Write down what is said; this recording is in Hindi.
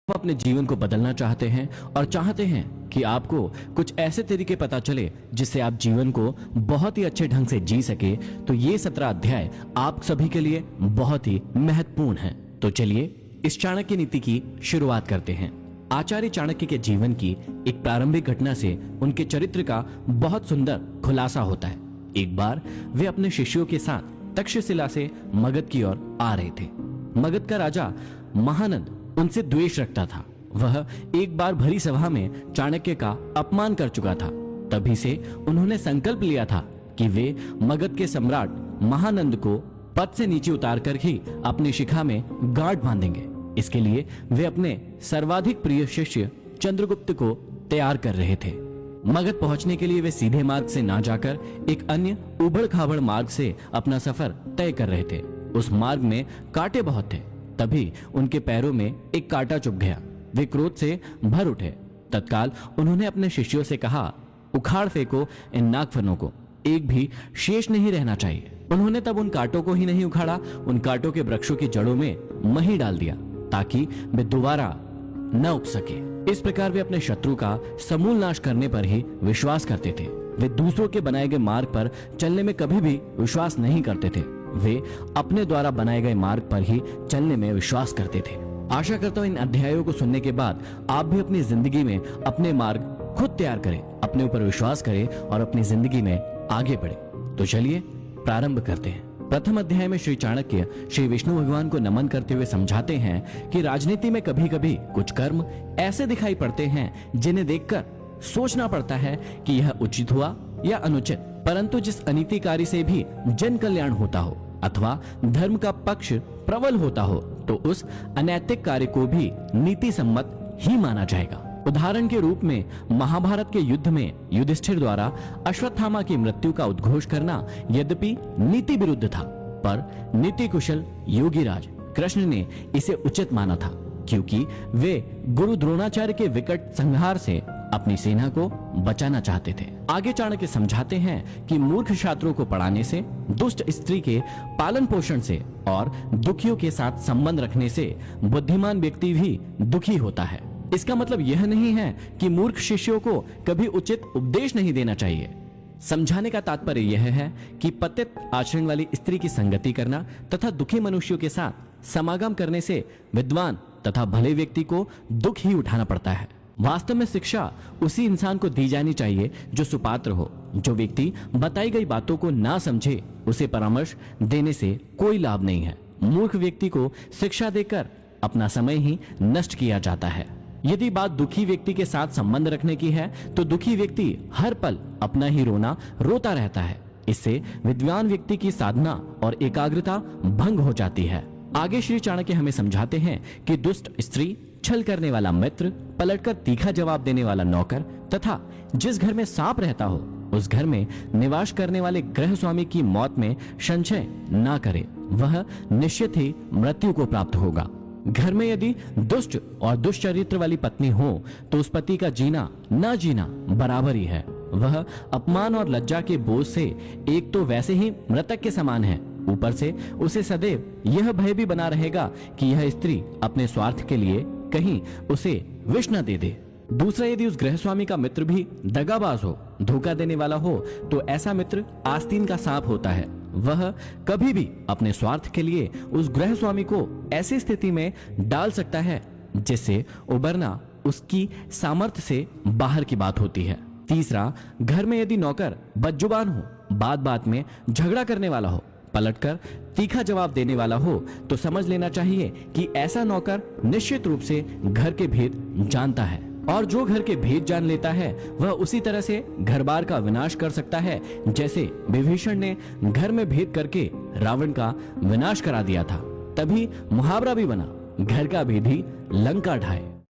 आप अपने जीवन को बदलना चाहते हैं और चाहते हैं कि आपको कुछ ऐसे तरीके पता चले जिससे आप जीवन को बहुत ही अच्छे ढंग से जी सके, तो ये 17 अध्याय आप सभी के लिए बहुत ही महत्वपूर्ण है। तो चलिए इस चाणक्य नीति की शुरुआत करते हैं। आचार्य चाणक्य के जीवन की एक प्रारंभिक घटना से उनके चरित्र का बहुत सुंदर खुलासा होता है। एक बार वे अपने शिष्यों के साथ तक्षशिला से मगध की ओर आ रहे थे। मगध का राजा महानंद उनसे द्वेष रखता था। वह एक बार भरी सभा में चाणक्य का अपमान कर चुका था। तभी से उन्होंने संकल्प लिया था कि वे मगध के सम्राट महानंद को पद से नीचे उतारकर ही अपनी शिखा में गांठ बांधेंगे। इसके लिए वे अपने सर्वाधिक प्रिय शिष्य चंद्रगुप्त को तैयार कर रहे थे। मगध पहुंचने के लिए वे सीधे मार्ग से ना जाकर एक अन्य उबड़ खाबड़ मार्ग से अपना सफर तय कर रहे थे। उस मार्ग में कांटे बहुत थे। तभी उनके पैरों में एक कांटा चुभ गया। वे क्रोध से भर उठे। तत्काल उन्होंने अपने शिष्यों से कहा, उखाड़ फेंको इन नागफनों को, एक भी शेष नहीं रहना चाहिए। उन्होंने तब उन कांटों को ही नहीं उखाड़ा, उन कांटों के वृक्षों की जड़ों में मही डाल दिया ताकि वे दोबारा न उग सके। इस प्रकार वे अपने शत्रु का समूल नाश करने पर ही विश्वास करते थे। वे दूसरों के बनाए गए मार्ग पर चलने में कभी भी विश्वास नहीं करते थे। वे अपने द्वारा बनाए गए मार्ग पर ही चलने में विश्वास करते थे। आशा करता हूं इन अध्यायों को सुनने के बाद आप भी अपनी जिंदगी में अपने मार्ग खुद तैयार करें, अपने ऊपर विश्वास करें और अपनी जिंदगी में आगे बढ़े। तो चलिए प्रारंभ करते हैं। प्रथम अध्याय में श्री चाणक्य श्री विष्णु भगवान को नमन करते हुए समझाते हैं कि राजनीति में कभी कभी कुछ कर्म ऐसे दिखाई पड़ते हैं जिन्हें देखकर सोचना पड़ता है कि यह उचित हुआ या अनुचित, परंतु जिस अनीतिकारी से भी जन कल्याण होता हो अथवा धर्म का पक्ष प्रबल होता हो तो उस अनैतिक कार्य को भी नीति सम्मत ही माना जाएगा। उदाहरण के रूप में महाभारत के युद्ध में युधिष्ठिर द्वारा अश्वत्थामा की मृत्यु का उद्घोष करना यद्यपि नीति विरुद्ध था, पर नीति कुशल योगीराज कृष्ण ने इसे उचित माना था, क्योंकि वे गुरु द्रोणाचार्य के विकट संहार से अपनी सेना को बचाना चाहते थे। आगे चाणक्य समझाते हैं कि मूर्ख छात्रों को पढ़ाने से, दुष्ट स्त्री के पालन पोषण से और दुखियों के साथ संबंध रखने से बुद्धिमान व्यक्ति भी दुखी होता है। इसका मतलब यह नहीं है कि मूर्ख शिष्यों को कभी उचित उपदेश नहीं देना चाहिए। समझाने का तात्पर्य यह है कि पतित आचरण वाली स्त्री की संगति करना तथा दुखी मनुष्यों के साथ समागम करने से विद्वान तथा भले व्यक्ति को दुख ही उठाना पड़ता है। वास्तव में शिक्षा उसी इंसान को दी जानी चाहिए जो सुपात्र हो। जो व्यक्ति बताई गई बातों को ना समझे, उसे परामर्श देने से कोई लाभ नहीं है। मूर्ख व्यक्ति को शिक्षा देकर अपना समय ही नष्ट किया जाता है। यदि बात दुखी व्यक्ति के साथ संबंध रखने की है तो दुखी व्यक्ति हर पल अपना ही रोना रोता रहता है। इससे विद्वान व्यक्ति की साधना और एकाग्रता भंग हो जाती है। आगे श्री चाणक्य हमें समझाते हैं कि दुष्ट स्त्री, छल करने वाला मित्र, पलटकर तीखा जवाब देने वाला नौकर तथा जिस घर में सांप रहता हो उस घर में निवास करने वाले गृह स्वामी की मौत में संशय ना करे, वह निश्चित ही मृत्यु को प्राप्त होगा। घर में यदि दुष्ट और दुष्चरित्र वाली पत्नी हो तो उस पति का जीना ना जीना बराबर ही है। वह अपमान और लज्जा के बोझ से एक तो वैसे ही मृतक के समान है, ऊपर से उसे सदैव यह भय भी बना रहेगा कि यह स्त्री अपने स्वार्थ के लिए कहीं उसे विष न दे दे। दूसरा, यदि उस गृहस्वामी का मित्र भी दगाबाज हो, धोखा देने वाला हो, तो ऐसा मित्र आस्तीन का सांप होता है। वह कभी भी अपने स्वार्थ के लिए उस गृहस्वामी को ऐसी स्थिति में डाल सकता है जिससे उबरना उसकी सामर्थ्य से बाहर की बात होती है। तीसरा, घर में यदि नौकर बदजुबान हो, बात बात में झगड़ा करने वाला हो, पलटकर तीखा जवाब देने वाला हो, तो समझ लेना चाहिए कि ऐसा नौकर निश्चित रूप से घर के भेद जानता है, और जो घर के भेद जान लेता है वह उसी तरह से घर बार का विनाश कर सकता है जैसे विभीषण ने घर में भेद करके रावण का विनाश करा दिया था। तभी मुहावरा भी बना, घर का भेदी लंका ढाए।